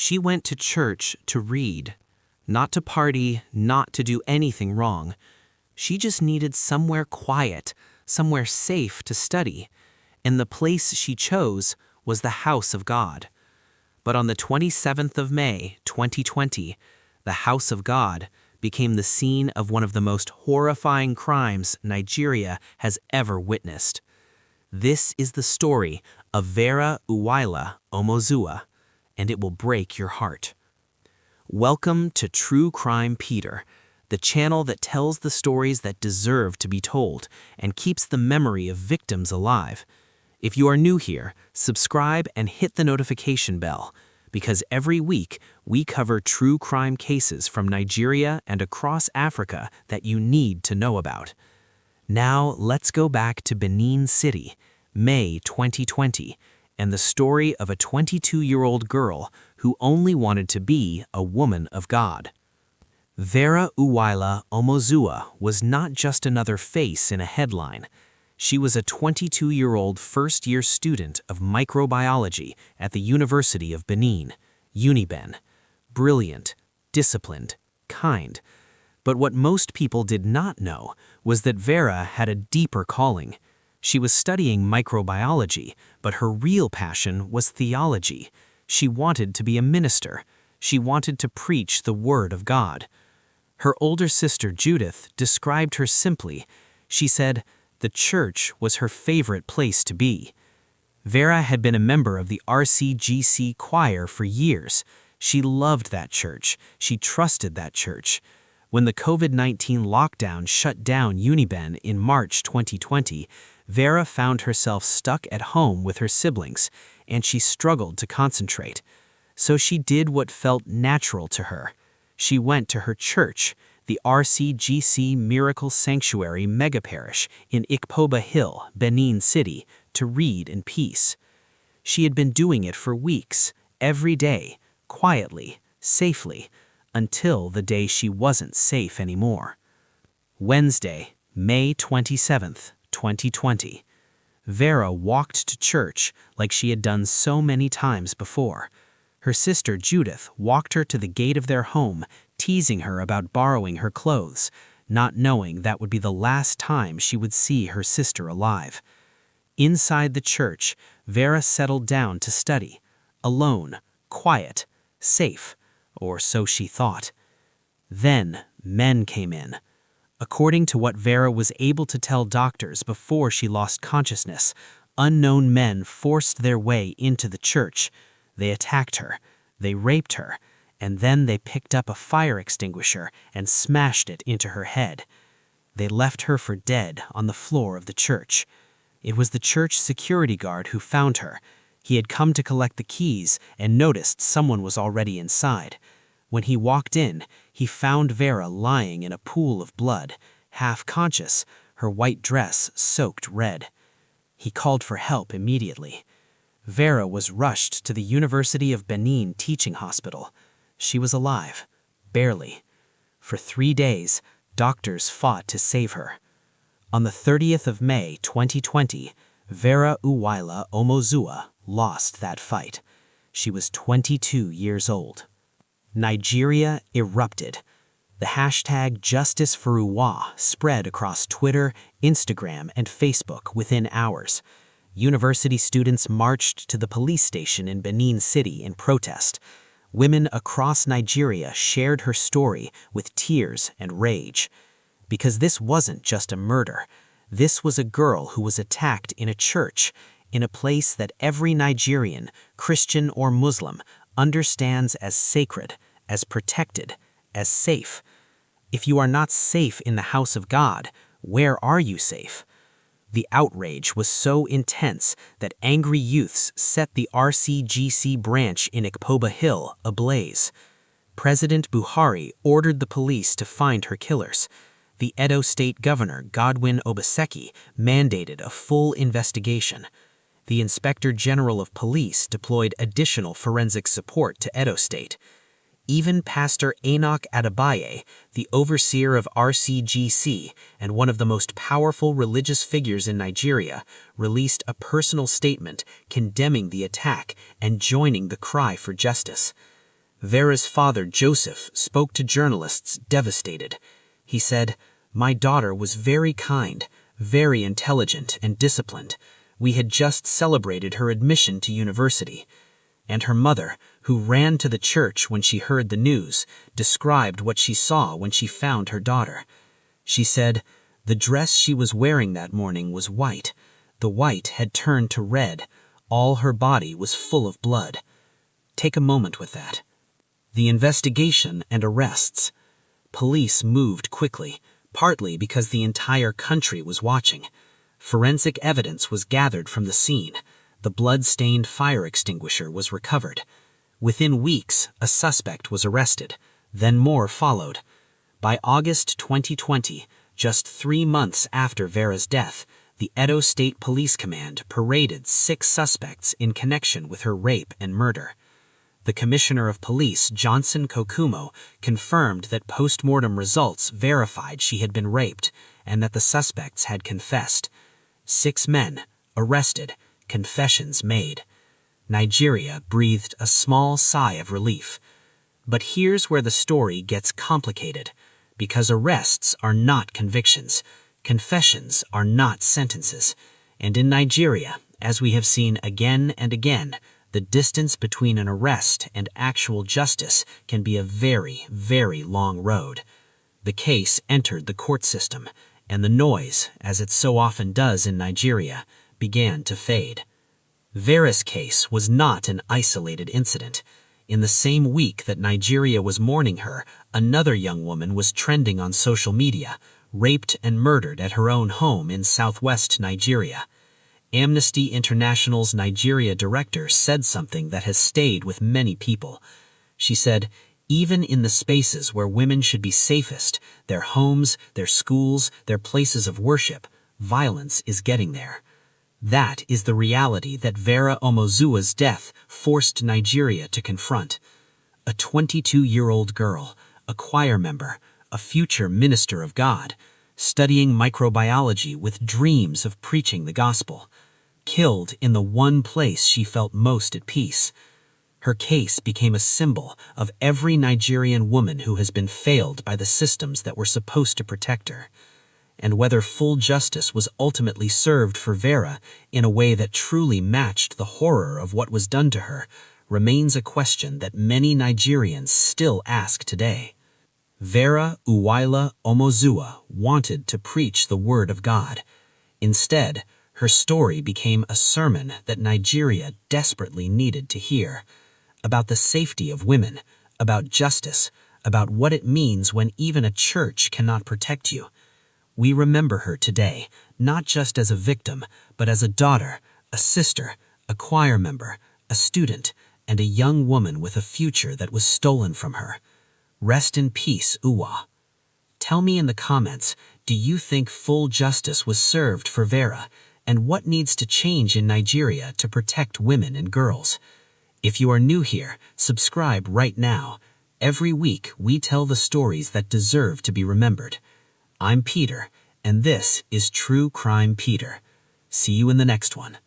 She went to church to read, not to party, not to do anything wrong. She just needed somewhere quiet, somewhere safe to study, and the place she chose was the house of God. But on the 27th of May, 2020, the house of God became the scene of one of the most horrifying crimes Nigeria has ever witnessed. This is the story of Vera Uwaila Omozuwa, and it will break your heart. Welcome to True Crime Peter, the channel that tells the stories that deserve to be told and keeps the memory of victims alive. If you are new here, subscribe and hit the notification bell, because every week we cover true crime cases from Nigeria and across Africa that you need to know about. Now let's go back to Benin City, May 2020, and the story of a 22-year-old girl who only wanted to be a woman of God. Vera Uwaila Omozuwa was not just another face in a headline. She was a 22-year-old first-year student of microbiology at the University of Benin, UNIBEN. Brilliant, disciplined, kind. But what most people did not know was that Vera had a deeper calling. She was studying microbiology, but her real passion was theology. She wanted to be a minister. She wanted to preach the word of God. Her older sister Judith described her simply. She said, the church was her favorite place to be. Vera had been a member of the RCCG choir for years. She loved that church. She trusted that church. When the COVID-19 lockdown shut down UNIBEN in March 2020, Vera found herself stuck at home with her siblings, and she struggled to concentrate. So she did what felt natural to her. She went to her church, the RCCG Miracle Sanctuary Megaparish in Ikpoba Hill, Benin City, to read in peace. She had been doing it for weeks, every day, quietly, safely, until the day she wasn't safe anymore. Wednesday, May 27th, 2020. Vera walked to church like she had done so many times before. Her sister Judith walked her to the gate of their home, teasing her about borrowing her clothes, not knowing that would be the last time she would see her sister alive. Inside the church, Vera settled down to study, alone, quiet, safe, or so she thought. Then men came in. According to what Vera was able to tell doctors before she lost consciousness, unknown men forced their way into the church. They attacked her, they raped her, and then they picked up a fire extinguisher and smashed it into her head. They left her for dead on the floor of the church. It was the church security guard who found her. He had come to collect the keys and noticed someone was already inside. When he walked in, he found Vera lying in a pool of blood, half conscious, her white dress soaked red. He called for help immediately. Vera was rushed to the University of Benin Teaching Hospital. She was alive, barely. For 3 days, doctors fought to save her. On the 30th of May 2020, Vera Uwaila Omozuwa lost that fight. She was 22 years old. Nigeria erupted. The hashtag Justice for Uwa spread across Twitter, Instagram, and Facebook within hours. University students marched to the police station in Benin City in protest. Women across Nigeria shared her story with tears and rage. Because this wasn't just a murder. This was a girl who was attacked in a church, in a place that every Nigerian, Christian or Muslim, understands as sacred, as protected, as safe. If you are not safe in the house of God, where are you safe? The outrage was so intense that angry youths set the RCCG branch in Ikpoba Hill ablaze. President Buhari ordered the police to find her killers. The Edo State Governor Godwin Obaseki mandated a full investigation. The Inspector General of Police deployed additional forensic support to Edo State. Even Pastor Enoch Adebaye, the overseer of RCCG and one of the most powerful religious figures in Nigeria, released a personal statement condemning the attack and joining the cry for justice. Vera's father, Joseph, spoke to journalists devastated. He said, "My daughter was very kind, very intelligent and disciplined. We had just celebrated her admission to university." And her mother, who ran to the church when she heard the news, described what she saw when she found her daughter. She said, "The dress she was wearing that morning was white. The white had turned to red. All her body was full of blood." Take a moment with that. The investigation and arrests. Police moved quickly, partly because the entire country was watching. Forensic evidence was gathered from the scene. The blood-stained fire extinguisher was recovered. Within weeks, a suspect was arrested. Then more followed. By August 2020, just 3 months after Vera's death, the Edo State Police Command paraded 6 suspects in connection with her rape and murder. The Commissioner of Police, Johnson Kokumo, confirmed that post-mortem results verified she had been raped and that the suspects had confessed. 6 men, arrested, confessions made. Nigeria breathed a small sigh of relief. But here's where the story gets complicated, because arrests are not convictions, confessions are not sentences, and in Nigeria, as we have seen again and again, the distance between an arrest and actual justice can be a very, very long road. The case entered the court system, and the noise, as it so often does in Nigeria, began to fade. Vera's case was not an isolated incident. In the same week that Nigeria was mourning her, another young woman was trending on social media, raped and murdered at her own home in southwest Nigeria. Amnesty International's Nigeria director said something that has stayed with many people. She said, "Even in the spaces where women should be safest, their homes, their schools, their places of worship, violence is getting there." That is the reality that Vera Uwaila's death forced Nigeria to confront. A 22-year-old girl, a choir member, a future minister of God, studying microbiology with dreams of preaching the gospel, killed in the one place she felt most at peace. Her case became a symbol of every Nigerian woman who has been failed by the systems that were supposed to protect her. And whether full justice was ultimately served for Vera in a way that truly matched the horror of what was done to her remains a question that many Nigerians still ask today. Vera Uwaila Omozuwa wanted to preach the word of God. Instead, her story became a sermon that Nigeria desperately needed to hear, about the safety of women, about justice, about what it means when even a church cannot protect you. We remember her today, not just as a victim, but as a daughter, a sister, a choir member, a student, and a young woman with a future that was stolen from her. Rest in peace, Uwa. Tell me in the comments, do you think full justice was served for Vera, and what needs to change in Nigeria to protect women and girls? If you are new here, subscribe right now. Every week, we tell the stories that deserve to be remembered. I'm Peter, and this is True Crime Peter. See you in the next one.